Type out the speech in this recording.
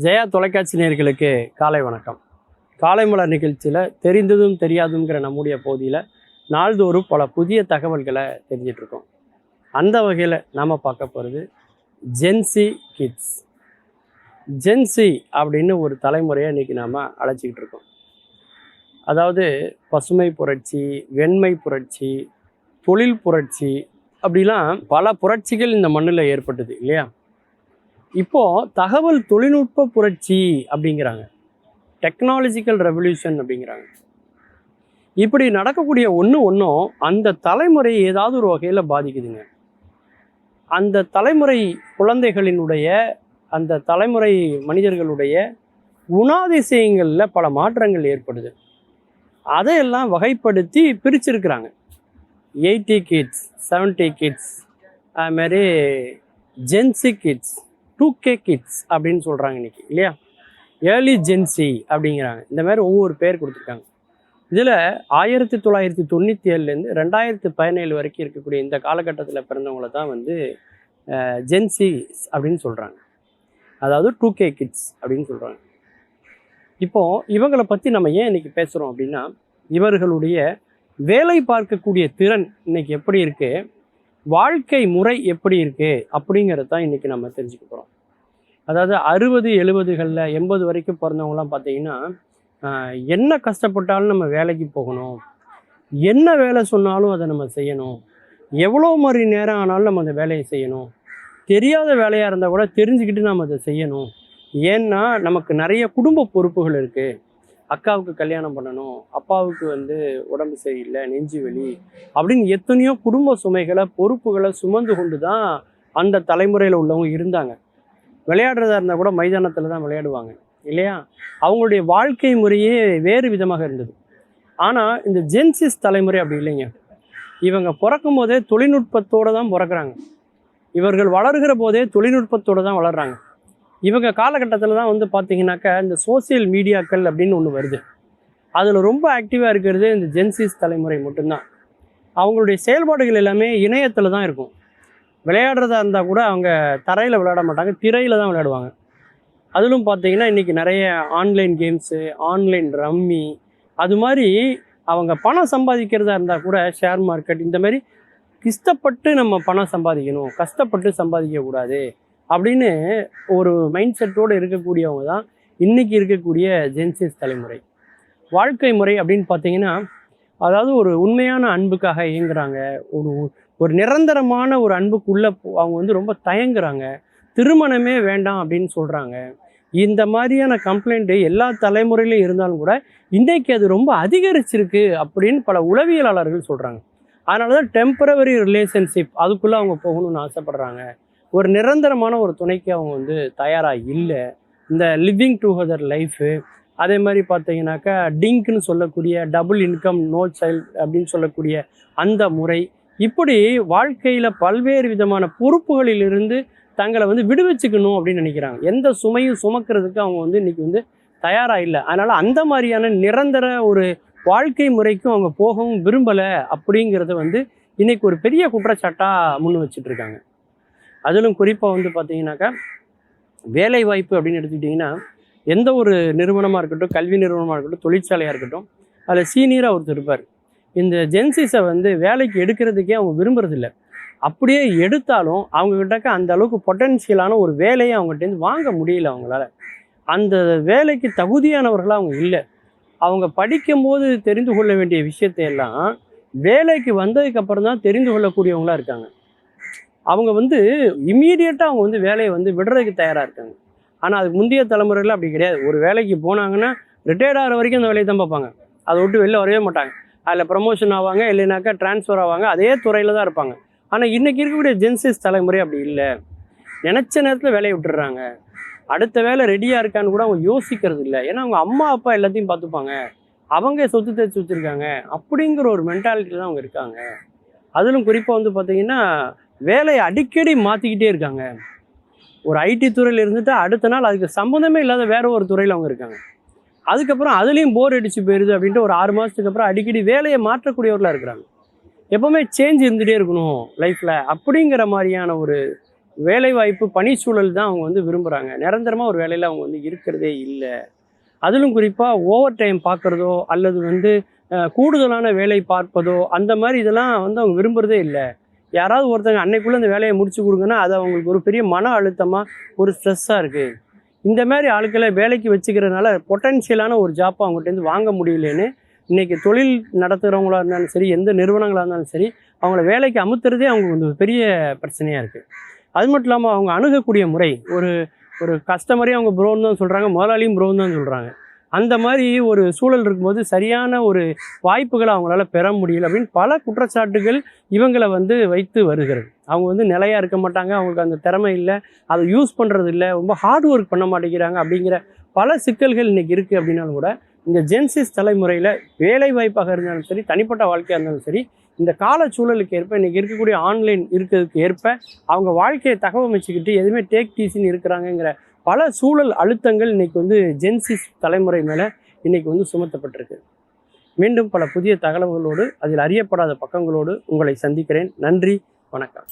ஜெயா தொலைக்காட்சி நேயர்களுக்கு காலை வணக்கம். காலை மலர் நிகழ்ச்சியில் தெரிந்ததும் தெரியாதுங்கிற நம்முடைய பகுதியில் நாள்தோறும் பல புதிய தகவல்களை தெரிஞ்சிட்ருக்கோம். அந்த வகையில் நாம் பார்க்க போகிறது ஜென்சி கிட்ஸ். ஜென்சி அப்படின்னு ஒரு தலைமுறையை இன்றைக்கி நாம் அழைச்சிக்கிட்டு இருக்கோம். அதாவது பசுமை புரட்சி, வெண்மை புரட்சி, தொழில் புரட்சி, அப்படிலாம் பல புரட்சிகள் இந்த மண்ணில் ஏற்பட்டது இல்லையா? இப்போது தகவல் தொழில்நுட்ப புரட்சி அப்படிங்கிறாங்க, டெக்னாலஜிக்கல் ரெவல்யூஷன் அப்படிங்கிறாங்க. இப்படி நடக்கக்கூடிய ஒன்றும் அந்த தலைமுறை ஏதாவது ஒரு வகையில் பாதிக்குதுங்க. அந்த தலைமுறை குழந்தைகளினுடைய, அந்த தலைமுறை மனிதர்களுடைய குணாதிசயங்களில் பல மாற்றங்கள் ஏற்படுது. அதையெல்லாம் வகைப்படுத்தி பிரிச்சிருக்கிறாங்க. 80 கிட்ஸ், 70 கிட்ஸ், அதுமாரி ஜென்சி கிட்ஸ், 2K கிட்ஸ் அப்படின்னு சொல்கிறாங்க இன்றைக்கி இல்லையா? ஏர்லி ஜென்சி அப்படிங்கிறாங்க. இந்த மாதிரி ஒவ்வொரு பேர் கொடுத்துருக்காங்க. இதில் 1997லேருந்து 2017 வரைக்கும் இருக்கக்கூடிய இந்த காலகட்டத்தில் பிறந்தவங்கள தான் ஜென்சி அப்படின்னு சொல்கிறாங்க. அதாவது 2K கிட்ஸ் அப்படின்னு சொல்கிறாங்க. இப்போது இவங்களை பற்றி நம்ம ஏன் இன்றைக்கி பேசுகிறோம் அப்படின்னா, இவர்களுடைய வேலை பார்க்கக்கூடிய திறன் இன்றைக்கி எப்படி இருக்குது, வாழ்க்கை முறை எப்படி இருக்குது அப்படிங்கிறது தான் இன்றைக்கி நம்ம தெரிஞ்சுக்க போகிறோம். அதாவது 60, 70களில் 80 வரைக்கும் பிறந்தவங்களாம் பார்த்தீங்கன்னா, என்ன கஷ்டப்பட்டாலும் நம்ம வேலைக்கு போகணும், என்ன வேலை சொன்னாலும் அதை நம்ம செய்யணும், எவ்வளோ மணி நேரம் ஆனாலும் நம்ம அந்த வேலையை செய்யணும், தெரியாத வேலையாக இருந்தால் கூட தெரிஞ்சுக்கிட்டு நம்ம அதை செய்யணும். ஏன்னா நமக்கு நிறைய குடும்ப பொறுப்புகள் இருக்குது. அக்காவுக்கு கல்யாணம் பண்ணணும், அப்பாவுக்கு உடம்பு சரியில்லை, நெஞ்சு வலி அப்படின்னு எத்தனையோ குடும்ப சுமைகளை, பொறுப்புகளை சுமந்து கொண்டு தான் அந்த தலைமுறையில் உள்ளவங்க இருந்தாங்க. விளையாடுறதா இருந்தால் கூட மைதானத்தில் தான் விளையாடுவாங்க இல்லையா? அவங்களுடைய வாழ்க்கை முறையே வேறு விதமாக இருந்தது. ஆனால் இந்த ஜென்சிஸ் தலைமுறை அப்படி இல்லைங்க. இவங்க பிறக்கும் போதே தொழில்நுட்பத்தோடு தான் பிறக்கிறாங்க. இவர்கள் வளர்கிற போதே தொழில்நுட்பத்தோடு தான் வளர்கிறாங்க. இவங்க காலகட்டத்தில் தான் பார்த்தீங்கன்னாக்கா இந்த சோசியல் மீடியாக்கள் அப்படின்னு ஒன்று வருது. அதில் ரொம்ப ஆக்டிவாக இருக்கிறது இந்த ஜென்சிஸ் தலைமுறை மட்டும்தான். அவங்களுடைய செயல்பாடுகள் எல்லாமே இணையத்தில் தான் இருக்கும். விளையாடுறதா இருந்தால் கூட அவங்க தரையில் விளையாட மாட்டாங்க, திரையில் தான் விளையாடுவாங்க. அதிலும் பார்த்தீங்கன்னா இன்றைக்கி நிறைய ஆன்லைன் கேம்ஸு, ஆன்லைன் ரம்மி, அது மாதிரி அவங்க பணம் சம்பாதிக்கிறதா இருந்தால் கூட ஷேர் மார்க்கெட், இந்த மாதிரி இஷ்டப்பட்டு நம்ம பணம் சம்பாதிக்கணும், கஷ்டப்பட்டு சம்பாதிக்கக்கூடாது அப்படின்னு ஒரு மைண்ட் செட்டோடு இருக்கக்கூடியவங்க தான் இன்றைக்கி இருக்கக்கூடிய ஜென்சிஸ் தலைமுறை. வாழ்க்கை முறை அப்படின்னு பார்த்தீங்கன்னா, அதாவது ஒரு உண்மையான அன்புக்காக இயங்குறாங்க. ஒரு நிரந்தரமான ஒரு அன்புக்குள்ளே அவங்க ரொம்ப தயங்குறாங்க. திருமணமே வேண்டாம் அப்படின்னு சொல்கிறாங்க. இந்த மாதிரியான கம்ப்ளைண்ட்டு எல்லா தலைமுறையிலும் இருந்தாலும் கூட இன்றைக்கி அது ரொம்ப அதிகரிச்சிருக்கு அப்படின்னு பல உளவியலாளர்கள் சொல்கிறாங்க. அதனால தான் டெம்பரவரி ரிலேஷன்ஷிப் அதுக்குள்ளே அவங்க போகணும்னு ஆசைப்படுறாங்க. ஒரு நிரந்தரமான ஒரு துணைக்கு அவங்க தயாராக இல்லை. இந்த லிவிங் டுகெதர் லைஃபு, அதே மாதிரி பார்த்தீங்கன்னாக்கா டிங்க்னு சொல்லக்கூடிய டபுள் இன்கம் நோ சைல்டு அப்படின்னு சொல்லக்கூடிய அந்த முறை, இப்படி வாழ்க்கையில் பல்வேறு விதமான பொறுப்புகளிலிருந்து தங்களை விடுவிச்சுக்கணும் அப்படின்னு நினைக்கிறாங்க. எந்த சுமையும் சுமக்கிறதுக்கு அவங்க இன்றைக்கி தயாராக இல்லை. அதனால் அந்த மாதிரியான நிரந்தர ஒரு வாழ்க்கை முறைக்கும் அவங்க போகவும் விரும்பலை அப்படிங்கிறத இன்றைக்கி ஒரு பெரிய குற்றச்சாட்டாக முன் வச்சுட்ருக்காங்க. அதிலும் குறிப்பாக பார்த்தீங்கன்னாக்கா வேலை வாய்ப்பு அப்படின்னு எடுத்துக்கிட்டிங்கன்னா, எந்த ஒரு நிறுவனமாக இருக்கட்டும், கல்வி நிறுவனமாக இருக்கட்டும், தொழிற்சாலையாக இருக்கட்டும், அதில் சீனியராக ஒருத்தர் இருப்பார். இந்த ஜென்சிஸை வேலைக்கு எடுக்கிறதுக்கே அவங்க விரும்புறதில்ல. அப்படியே எடுத்தாலும் அவங்கக்கிட்டக்க அந்த அளவுக்கு பொட்டன்ஷியலான ஒரு வேலையை அவங்ககிட்டேருந்து வாங்க முடியல. அவங்களால அந்த வேலைக்கு தகுதியானவர்களாக அவங்க இல்லை. அவங்க படிக்கும்போது தெரிந்து கொள்ள வேண்டிய விஷயத்தையெல்லாம் வேலைக்கு வந்ததுக்கப்புறம் தான் தெரிந்து கொள்ளக்கூடியவங்களாக இருக்காங்க. அவங்க இம்மீடியட்டாக அவங்க வேலையை விடுறதுக்கு தயாராக இருக்காங்க. ஆனால் அதுக்கு முந்தைய தலைமுறையில் அப்படி கிடையாது. ஒரு வேலைக்கு போனாங்கன்னா ரிட்டையர்ட் ஆகிற வரைக்கும் அந்த வேலையை தான் பார்ப்பாங்க. அதை விட்டு வெளில வரவே மாட்டாங்க. அதில் ப்ரமோஷன் ஆவாங்க, இல்லைனாக்கா ட்ரான்ஸ்ஃபர் ஆவாங்க, அதே துறையில் தான் இருப்பாங்க. ஆனால் இன்றைக்கி இருக்கக்கூடிய ஜென்சிஸ் தலைமுறை அப்படி இல்லை. நினச்ச நேரத்தில் வேலையை விட்டுடுறாங்க. அடுத்த வேலை ரெடியாக இருக்கான்னு கூட அவங்க யோசிக்கிறது இல்லை. ஏன்னா அவங்க அம்மா அப்பா எல்லாத்தையும் பார்த்துப்பாங்க, அவங்க சொத்து தேய்ச்சி வச்சுருக்காங்க அப்படிங்கிற ஒரு மென்டாலிட்டியில் தான் அவங்க இருக்காங்க. அதிலும் குறிப்பாக பார்த்தீங்கன்னா வேலையை அடிக்கடி மாற்றிக்கிட்டே இருக்காங்க. ஒரு ஐடி துறையில் இருந்துட்டு அடுத்த நாள் அதுக்கு சம்மந்தமே இல்லாத வேறு ஒரு துறையில் அவங்க இருக்காங்க. அதுக்கப்புறம் அதுலேயும் போர் அடிச்சு போயிடுது அப்படின்ட்டு ஒரு 6 மாதத்துக்கு அப்புறம் அடிக்கடி வேலையை மாற்றக்கூடியவர்களாக இருக்கிறாங்க. எப்போவுமே சேஞ்ச் இருந்துகிட்டே இருக்கணும் லைஃப்பில் அப்படிங்கிற மாதிரியான ஒரு வேலைவாய்ப்பு பணிச்சூழல் தான் அவங்க வந்து விரும்புகிறாங்க. நிரந்தரமாக ஒரு வேலையில் அவங்க வந்து இருக்கிறதே இல்லை. அதிலும் குறிப்பாக ஓவர் டைம் பார்க்குறதோ அல்லது வந்து கூடுதலான வேலை பார்ப்பதோ அந்த மாதிரி இதெல்லாம் வந்து அவங்க விரும்புகிறதே இல்லை. யாராவது ஒருத்தங்க அன்னைக்குள்ளே அந்த வேலையை முடிச்சு கொடுங்கன்னா அது அவங்களுக்கு ஒரு பெரிய மன அழுத்தமாக ஒரு ஸ்ட்ரெஸ்ஸாக இருக்குது. இந்த மாதிரி ஆட்களை வேலைக்கு வச்சுக்கிறதுனால பொட்டன்ஷியலான ஒரு ஜாப்பை அவங்ககிட்டேருந்து வாங்க முடியலன்னு இன்றைக்கி தொழில் நடத்துகிறவங்களா இருந்தாலும் சரி, எந்த நிறுவனங்களாக இருந்தாலும் சரி, அவங்கள வேலைக்கு அமுத்துறதே அவங்க வந்து பெரிய பிரச்சனையாக இருக்குது. அது மட்டும் இல்லாமல் அவங்க அணுகக்கூடிய முறை, ஒரு ஒரு கஸ்டமரே அவங்க ப்ரோன்னு தான் சொல்கிறாங்க, முதலாளியும் ப்ரோன்னு தான் சொல்கிறாங்க. அந்த மாதிரி ஒரு சூழல் இருக்கும்போது சரியான ஒரு வாய்ப்புகளை அவங்களால பெற முடியல அப்படின்னு பல குற்றச்சாட்டுகள் இவங்களை வந்து வைத்து வருகிறது. அவங்க வந்து நிலையாக இருக்க மாட்டாங்க, அவங்களுக்கு அந்த திறமை இல்லை, அதை யூஸ் பண்ணுறது இல்லை, ரொம்ப ஹார்ட் ஒர்க் பண்ண மாட்டேங்கிறாங்க அப்படிங்கிற பல சிக்கல்கள் இன்றைக்கி இருக்குது. அப்படின்னாலும் கூட இந்த ஜென்சிஸ் தலைமுறையில் வேலை வாய்ப்பாக இருந்தாலும் சரி, தனிப்பட்ட வாழ்க்கையாக இருந்தாலும் சரி, இந்த கால சூழலுக்கு ஏற்ப இன்றைக்கி இருக்கக்கூடிய ஆன்லைன் இருக்கிறதுக்கு ஏற்ப அவங்க வாழ்க்கையை தகவமைச்சுக்கிட்டு எதுவுமே டேக் டீசின்னு இருக்கிறாங்கங்கிற பல சூழல் அழுத்தங்கள் இன்றைக்கி வந்து ஜென்சிஸ் தலைமுறை மேலே இன்றைக்கி வந்து சுமத்தப்பட்டிருக்கு. மீண்டும் பல புதிய தகவல்களோடு, அதில் அறியப்படாத பக்கங்களோடு உங்களை சந்திக்கிறேன். நன்றி, வணக்கம்.